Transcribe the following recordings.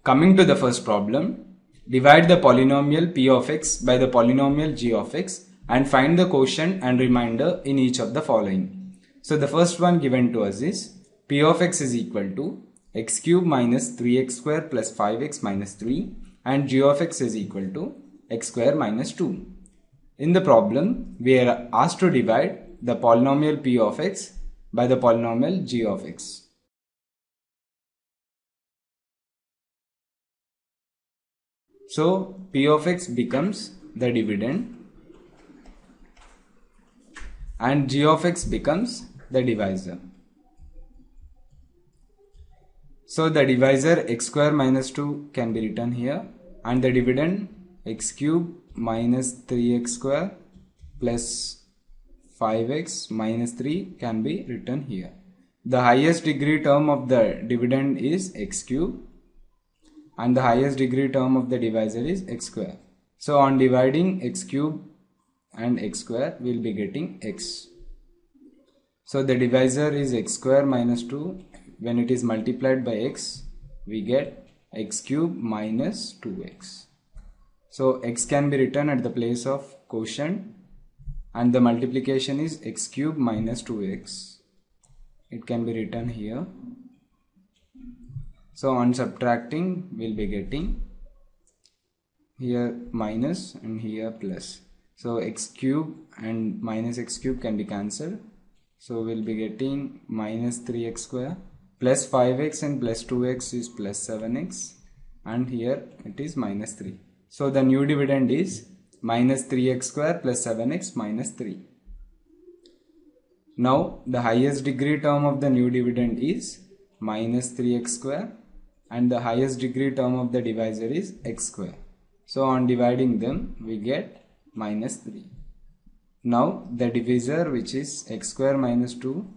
Coming to the first problem, divide the polynomial p of x by the polynomial g of x and find the quotient and remainder in each of the following. So the first one given to us is p of x is equal to x cube minus 3x square plus 5x minus 3 and g of x is equal to x square minus 2. In the problem, we are asked to divide the polynomial p of x by the polynomial g of x. So p of x becomes the dividend and g of x becomes the divisor. So the divisor x square minus 2 can be written here and the dividend x cube minus 3x square plus 5x minus 3 can be written here. The highest degree term of the dividend is x cube and the highest degree term of the divisor is x square. So on dividing x cube and x square, we will be getting x. So the divisor is x square minus 2. When it is multiplied by x, we get x cube minus 2x. So x can be written at the place of quotient and the multiplication is x cube minus 2x. It can be written here. So on subtracting, we will be getting here minus and here plus. So x cube and minus x cube can be cancelled. So we will be getting minus 3x square plus 5x and plus 2x is plus 7x and here it is minus 3. So the new dividend is minus 3x square plus 7x minus 3. Now the highest degree term of the new dividend is minus 3x square and the highest degree term of the divisor is x square. So on dividing them, we get minus 3. Now the divisor, which is x square minus 2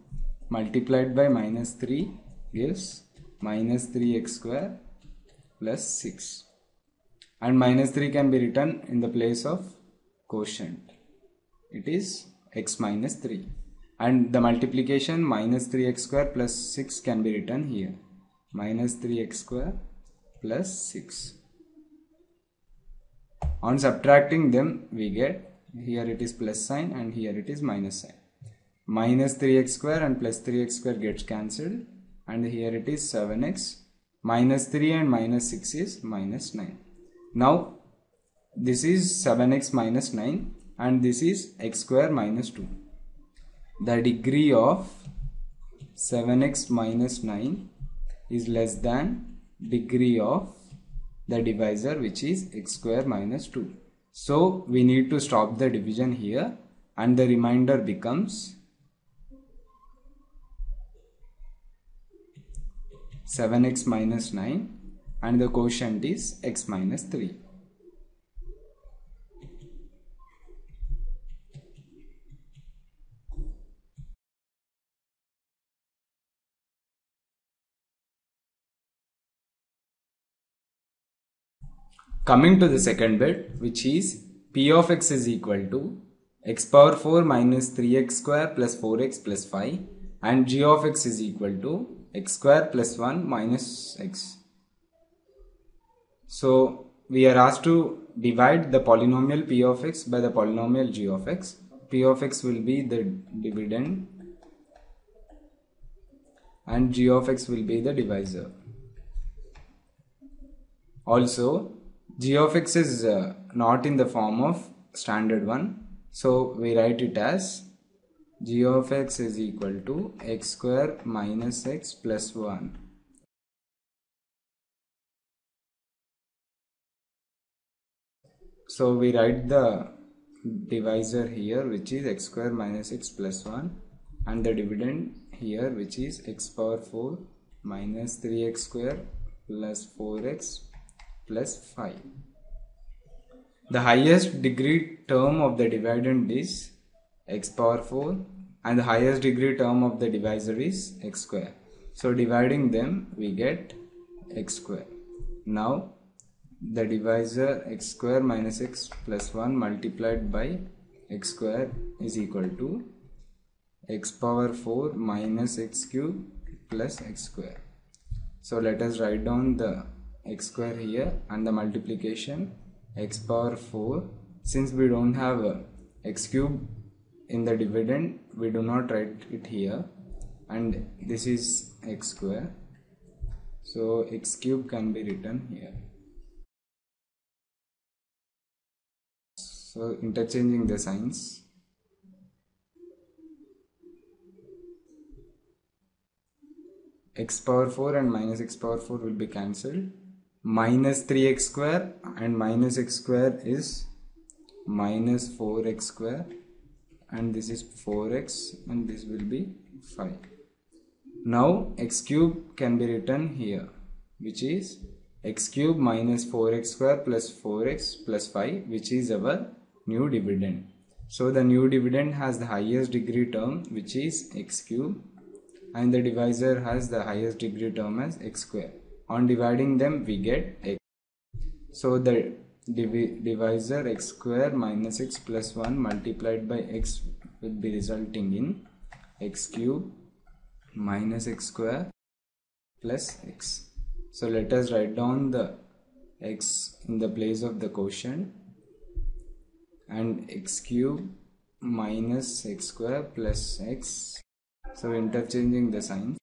multiplied by minus 3 gives minus 3x square plus 6. And minus 3 can be written in the place of quotient. It is x minus 3. And the multiplication minus 3x square plus 6 can be written here. Minus 3x square plus 6. On subtracting them, we get here it is plus sign and here it is minus sign. Minus 3x square and plus 3x square gets cancelled and here it is 7x. Minus 3 and minus 6 is minus 9. Now this is 7x minus 9 and this is x square minus 2. The degree of 7x minus 9 is less than degree of the divisor, which is x square minus 2. So we need to stop the division here and the remainder becomes 7x minus 9 and the quotient is x minus 3. Coming to the second bit, which is p of x is equal to x power 4 minus 3x square plus 4x plus 5 and g of x is equal to x square plus 1 minus x. So we are asked to divide the polynomial p of x by the polynomial g of x. P of x will be the dividend and g of x will be the divisor. Also, g of x is not in the form of standard one. So we write it as g of x is equal to x square minus x plus 1. So we write the divisor here, which is x square minus x plus 1 and the dividend here, which is x power 4 minus 3x square plus 4x plus 5. The highest degree term of the dividend is x power 4 and the highest degree term of the divisor is x square. So dividing them, we get x square. Now the divisor x square minus x plus 1 multiplied by x square is equal to x power 4 minus x cube plus x square. So let us write down the x square here and the multiplication x power 4. Since we don't have x cube in the dividend, we do not write it here, and this is x square, so x cube can be written here. So interchanging the signs, x power 4 and minus x power 4 will be cancelled. Minus 3x square and minus x square is minus 4x square, and this is 4x, and this will be 5. Now x cube can be written here, which is x cube minus 4x square plus 4x plus 5, which is our new dividend. So the new dividend has the highest degree term, which is x cube, and the divisor has the highest degree term as x square. On dividing them, we get x. So the divisor x square minus x plus 1 multiplied by x will be resulting in x cube minus x square plus x. So let us write down the x in the place of the quotient, and x cube minus x square plus x. So interchanging the signs,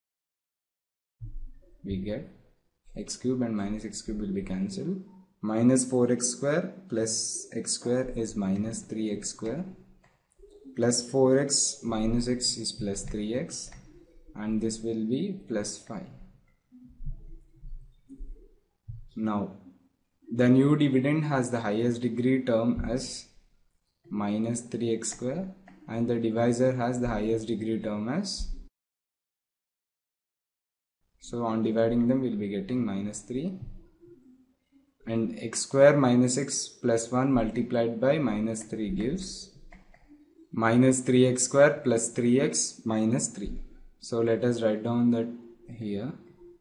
we get x cube and minus x cube will be cancelled. Minus 4x square plus x square is minus 3x square, plus 4x minus x is plus 3x, and this will be plus 5. Now the new dividend has the highest degree term as minus 3x square, and the divisor has the highest degree term as, so on dividing them we'll be getting minus 3, and x square minus x plus 1 multiplied by minus 3 gives minus 3x square plus 3x minus 3. So let us write down that here,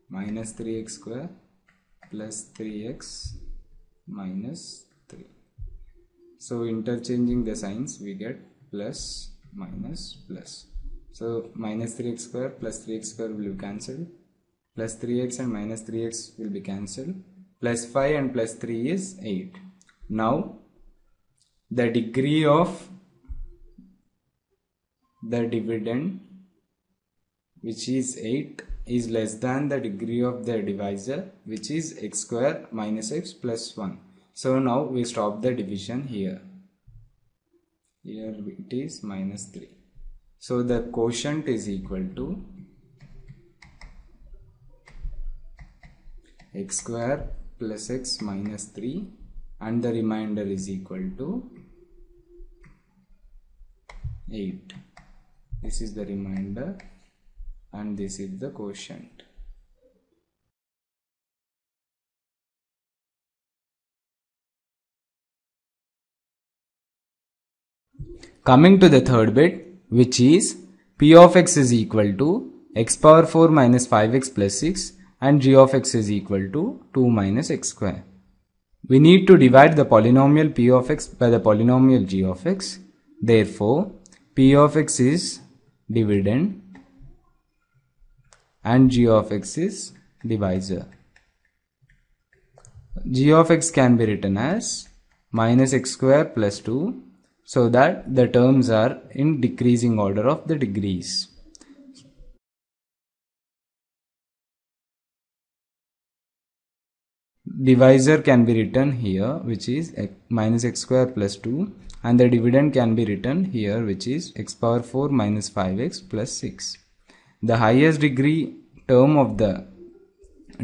minus 3x square plus 3x minus 3. So interchanging the signs, we get plus minus plus. So minus 3x square plus 3x square will be cancelled, plus 3x and minus 3x will be cancelled, plus 5 and plus 3 is 8. Now the degree of the dividend, which is 8, is less than the degree of the divisor, which is x square minus x plus 1. So now we stop the division here. Here it is minus 3. So the quotient is equal to x square plus x minus 3, and the remainder is equal to 8. This is the remainder and this is the quotient. Coming to the third bit, which is p of x is equal to x power 4 minus 5x plus 6 and g of x is equal to 2 minus x square. We need to divide the polynomial p of x by the polynomial g of x. Therefore, p of x is dividend and g of x is divisor. G of x can be written as minus x square plus 2, so that the terms are in decreasing order of the degrees. Divisor can be written here, which is minus x square plus 2, and the dividend can be written here, which is x power 4 minus 5x plus 6. The highest degree term of the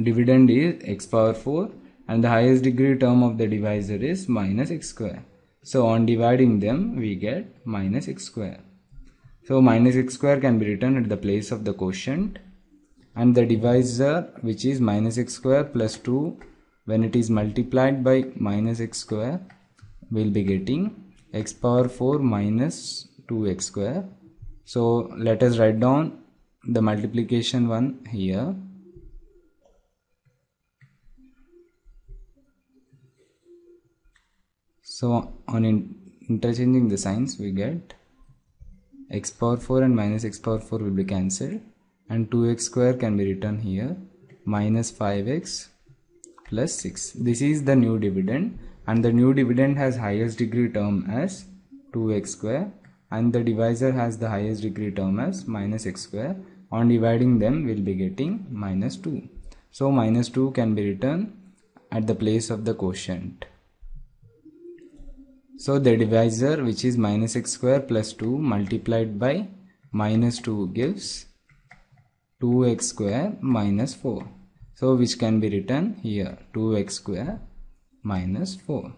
dividend is x power 4 and the highest degree term of the divisor is minus x square. So on dividing them, we get minus x square. So minus x square can be written at the place of the quotient, and the divisor, which is minus x square plus 2, when it is multiplied by minus x square, we will be getting x power 4 minus 2x square. So let us write down the multiplication one here. So on interchanging the signs, we get x power 4 and minus x power 4 will be cancelled, and 2x square can be written here, minus 5x plus 6. This is the new dividend, and the new dividend has highest degree term as 2x square, and the divisor has the highest degree term as minus x square. On dividing them, we'll be getting minus 2. So minus 2 can be written at the place of the quotient. So the divisor, which is minus x square plus 2 multiplied by minus 2, gives 2x square minus 4. So which can be written here, 2x square minus 4.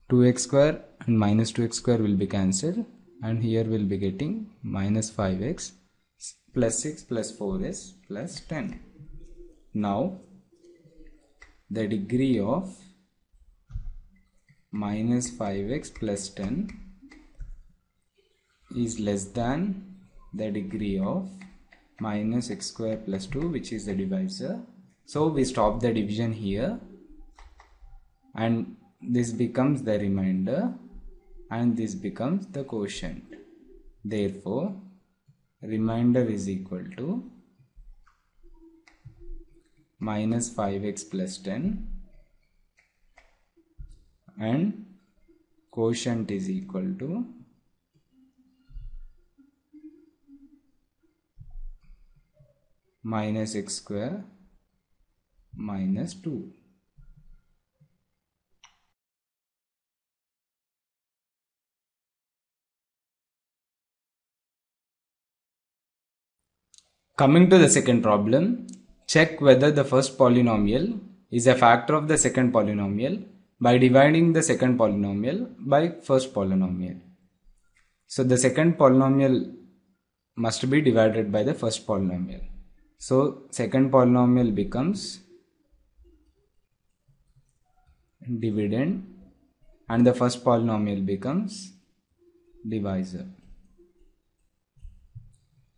2x square and minus 2x square will be cancelled, and here we'll be getting minus 5x plus 6 plus 4 is plus 10. Now the degree of minus 5x plus 10 is less than the degree of minus x square plus 2, which is the divisor. So we stop the division here, and this becomes the remainder, and this becomes the quotient. Therefore, remainder is equal to minus 5x plus 10, and quotient is equal to minus x square minus 2. Coming to the second problem, check whether the first polynomial is a factor of the second polynomial by dividing the second polynomial by first polynomial. So the second polynomial must be divided by the first polynomial. So second polynomial becomes dividend, and the first polynomial becomes divisor.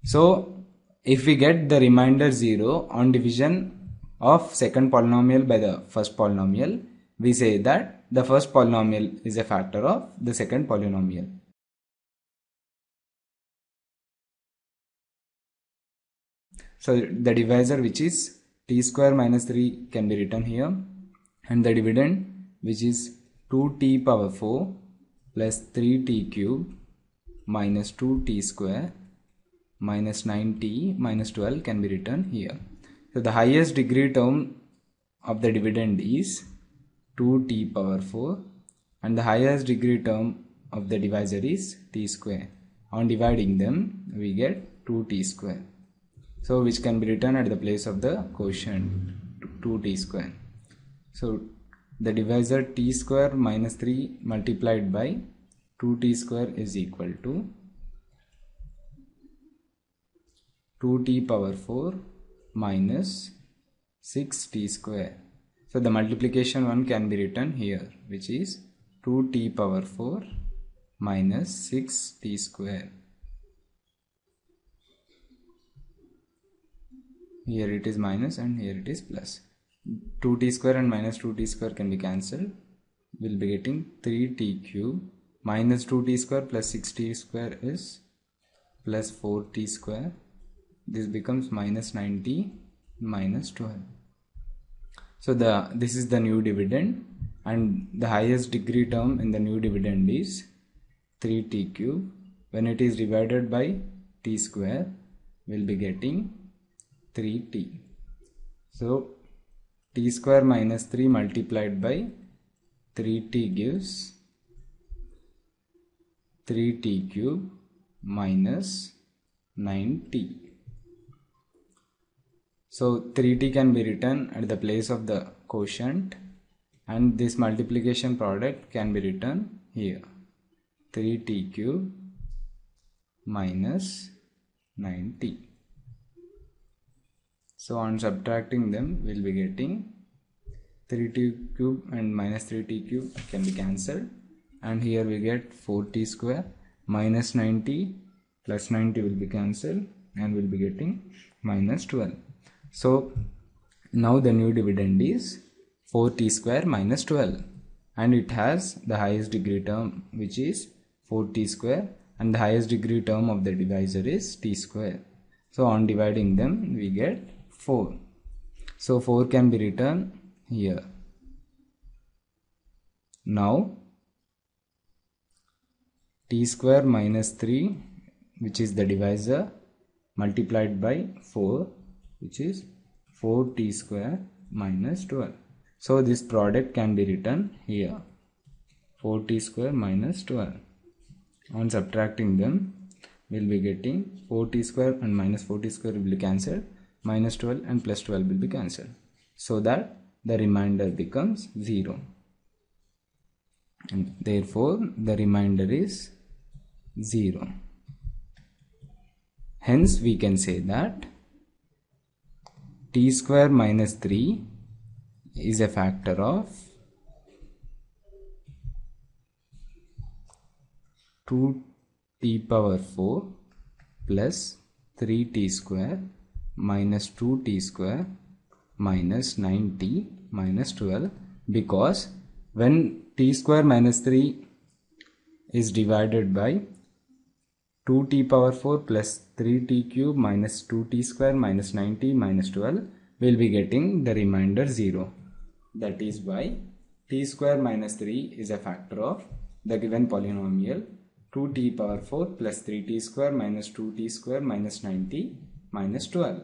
So if we get the remainder 0 on division of second polynomial by the first polynomial, we say that the first polynomial is a factor of the second polynomial. So the divisor, which is t square minus 3, can be written here, and the dividend, which is 2t power 4 plus 3t cube minus 2t square minus 9t minus 12 can be written here. So the highest degree term of the dividend is 2t power 4, and the highest degree term of the divisor is t square. On dividing them, we get 2t square. So which can be written at the place of the quotient, 2t square. So the divisor t square minus 3 multiplied by 2t square is equal to 2t power 4 minus 6t square. So the multiplication one can be written here, which is 2t power 4 minus 6t square. Here it is minus and here it is plus. 2t square and minus 2t square can be cancelled. We'll be getting 3t cube minus 2t square plus 6t square is plus 4t square. This becomes minus 9t minus 12. So this is the new dividend, and the highest degree term in the new dividend is 3t cube. When it is divided by t square, we'll be getting 3t. So t square minus 3 multiplied by 3t gives 3t cube minus 9t. So 3t can be written at the place of the quotient, and this multiplication product can be written here, 3t cube minus 9t. So on subtracting them, we'll be getting 3t cube and minus 3t cube can be cancelled, and here we get 4t square minus 9t plus 90 will be cancelled, and we'll be getting minus 12. So now the new dividend is 4t square minus 12, and it has the highest degree term, which is 4t square, and the highest degree term of the divisor is t square. So on dividing them, we get 4. So 4 can be written here. Now t square minus 3, which is the divisor, multiplied by 4, which is 4t square minus 12. So this product can be written here, 4t square minus 12. On subtracting them, we will be getting 4t square and minus 4t square will be cancelled, minus 12 and plus 12 will be cancelled, so that the remainder becomes 0. And therefore the remainder is 0. Hence we can say that t square minus 3 is a factor of 2t power 4 plus 3t square minus 2t square minus 9t minus 12, because when t square minus 3 is divided by 2t power 4 plus 3t cube minus 2t square minus 9t minus 12, we will be getting the remainder 0. That is why t square minus 3 is a factor of the given polynomial 2t power 4 plus 3t square minus 2t square minus 9t minus 12.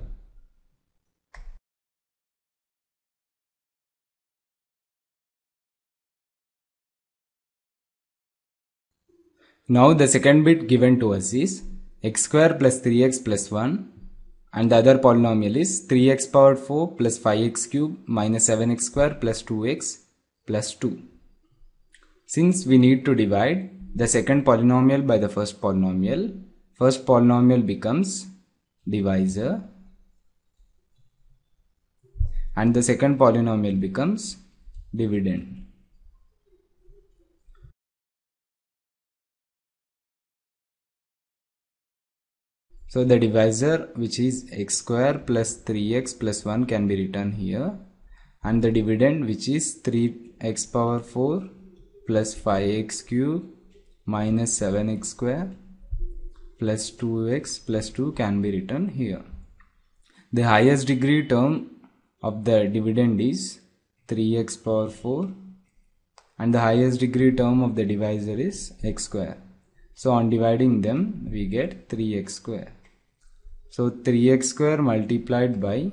Now the second bit given to us is x square plus 3x plus 1, and the other polynomial is 3x power 4 plus 5x cube minus 7x square plus 2x plus 2. Since we need to divide the second polynomial by the first polynomial becomes divisor and the second polynomial becomes dividend. So the divisor, which is x square plus 3x plus 1, can be written here, and the dividend, which is 3x power 4 plus 5x cube minus 7x square plus 2x plus 2, can be written here. The highest degree term of the dividend is 3x power 4 and the highest degree term of the divisor is x square. So on dividing them, we get 3x square. So 3x square multiplied by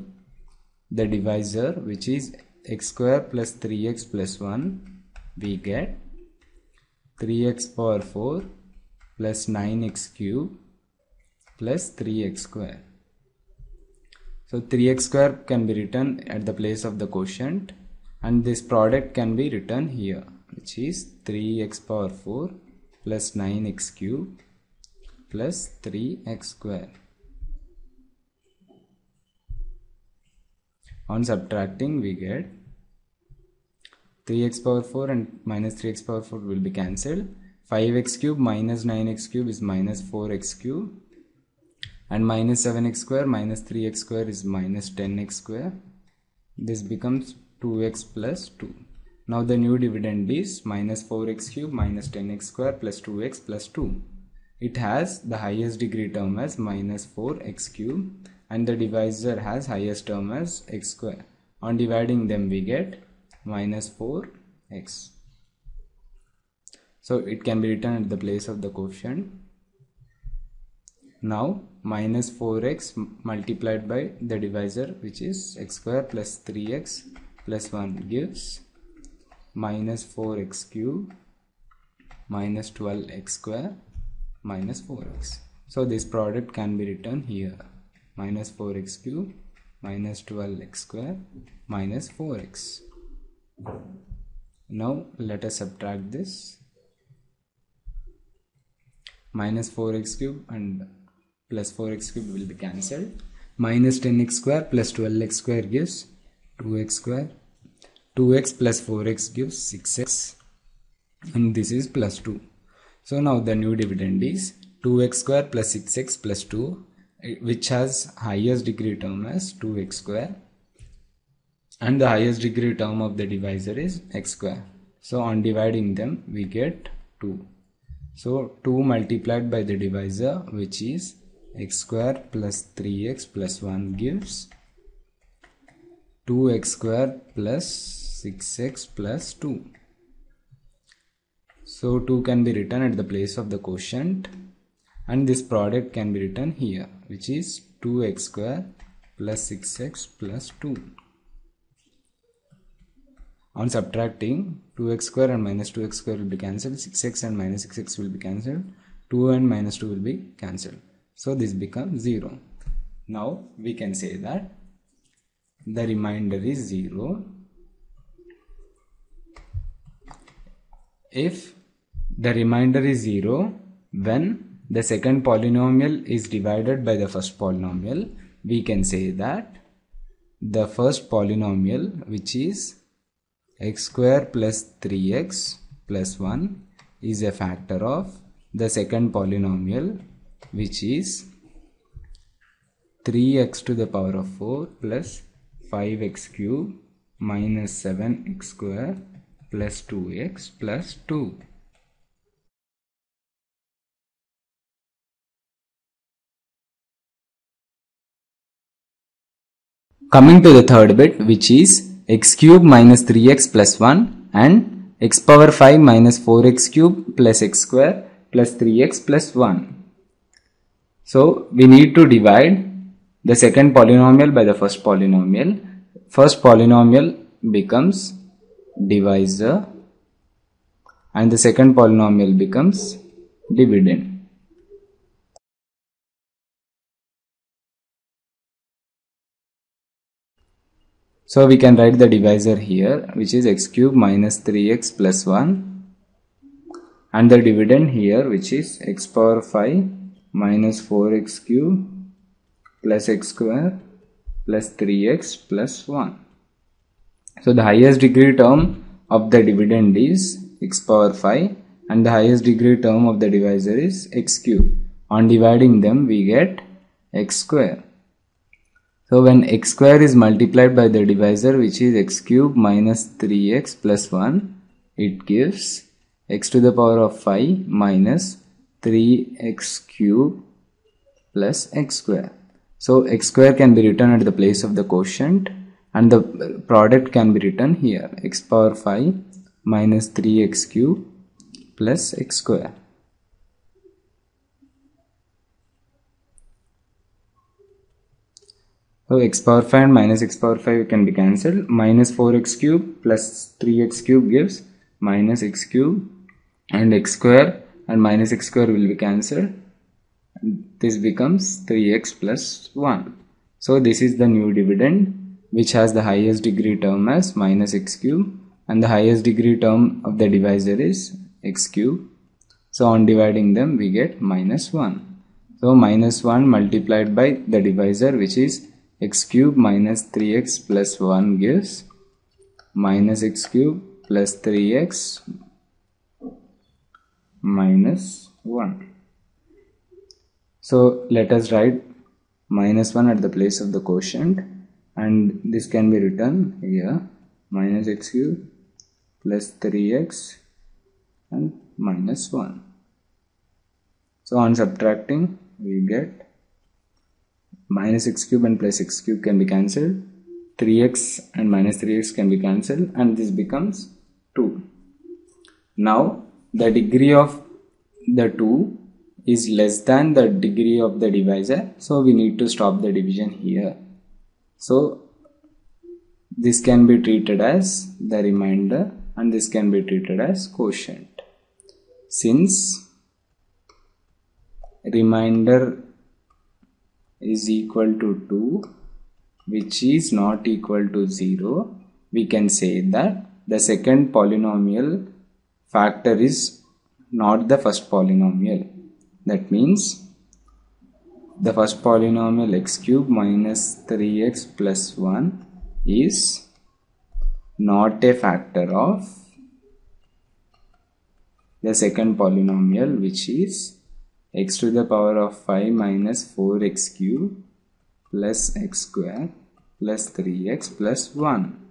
the divisor, which is x square plus 3x plus 1, we get 3x power 4 plus 9x cube plus 3x square. So 3x square can be written at the place of the quotient, and this product can be written here, which is 3x power 4 plus 9x cube plus 3x square. On subtracting, we get 3x power 4 and minus 3x power 4 will be cancelled. 5x cube minus 9x cube is minus 4x cube, and minus 7x square minus 3x square is minus 10x square. This becomes 2x plus 2. Now the new dividend is minus 4x cube minus 10x square plus 2x plus 2. It has the highest degree term as minus 4x cube, and the divisor has highest term as x square. On dividing them, we get minus 4x. So it can be written at the place of the quotient. Now minus 4x multiplied by the divisor, which is x square plus 3x plus 1, gives minus 4x cube minus 12x square minus 4x. So this product can be written here, minus 4x cube minus 12x square minus 4x. Now let us subtract this. Minus 4x cube and plus 4x cube will be cancelled. Minus 10x square plus 12x square gives 2x square. 2x plus 4x gives 6x, and this is plus 2. So now the new dividend is 2x square plus 6x plus 2, which has highest degree term as 2x square, and the highest degree term of the divisor is x square. So on dividing them, we get 2. So 2 multiplied by the divisor, which is x square plus 3x plus 1, gives 2x square plus 6x plus 2. So 2 can be written at the place of the quotient, and this product can be written here, which is 2x square plus 6x plus 2. On subtracting, 2x square and minus 2x square will be cancelled, 6x and minus 6x will be cancelled, 2 and minus 2 will be cancelled. So this becomes 0. Now we can say that the remainder is 0 if the remainder is 0 when the second polynomial is divided by the first polynomial. We can say that the first polynomial, which is x square plus 3x plus 1, is a factor of the second polynomial, which is 3x to the power of 4 plus 5x cube minus 7x square plus 2x plus 2. Coming to the third bit, which is x cube minus 3x plus 1 and x power 5 minus 4x cube plus x square plus 3x plus 1. So we need to divide the second polynomial by the first polynomial. First polynomial becomes divisor and the second polynomial becomes dividend. So we can write the divisor here, which is x cube minus 3x plus 1, and the dividend here, which is x power 5 minus 4x cube plus x square plus 3x plus 1. So the highest degree term of the dividend is x power 5 and the highest degree term of the divisor is x cube. On dividing them we get x square. So when x square is multiplied by the divisor, which is x cube minus 3x plus 1, it gives x to the power of 5 minus 3x cube plus x square. So x square can be written at the place of the quotient and the product can be written here, x power 5 minus 3x cube plus x square. So x power 5 and minus x power 5 can be cancelled. Minus 4x cube plus 3x cube gives minus x cube, and x square and minus x square will be cancelled. This becomes 3x plus 1. So this is the new dividend, which has the highest degree term as minus x cube and the highest degree term of the divisor is x cube. So on dividing them we get minus 1. So minus 1 multiplied by the divisor, which is x cube minus 3x plus 1, gives minus x cube plus 3x minus 1. So let us write minus 1 at the place of the quotient, and this can be written here, minus x cube plus 3x and minus 1. So on subtracting we get minus x cube and plus x cube can be cancelled, 3x and minus 3x can be cancelled, and this becomes 2. Now the degree of the 2 is less than the degree of the divisor, so we need to stop the division here. So this can be treated as the remainder and this can be treated as quotient. Since remainder is equal to 2, which is not equal to 0, we can say that the second polynomial factor is not the first polynomial. That means the first polynomial x cube minus 3x plus 1 is not a factor of the second polynomial, which is x to the power of 5 minus 4x cube plus x square plus 3x plus 1.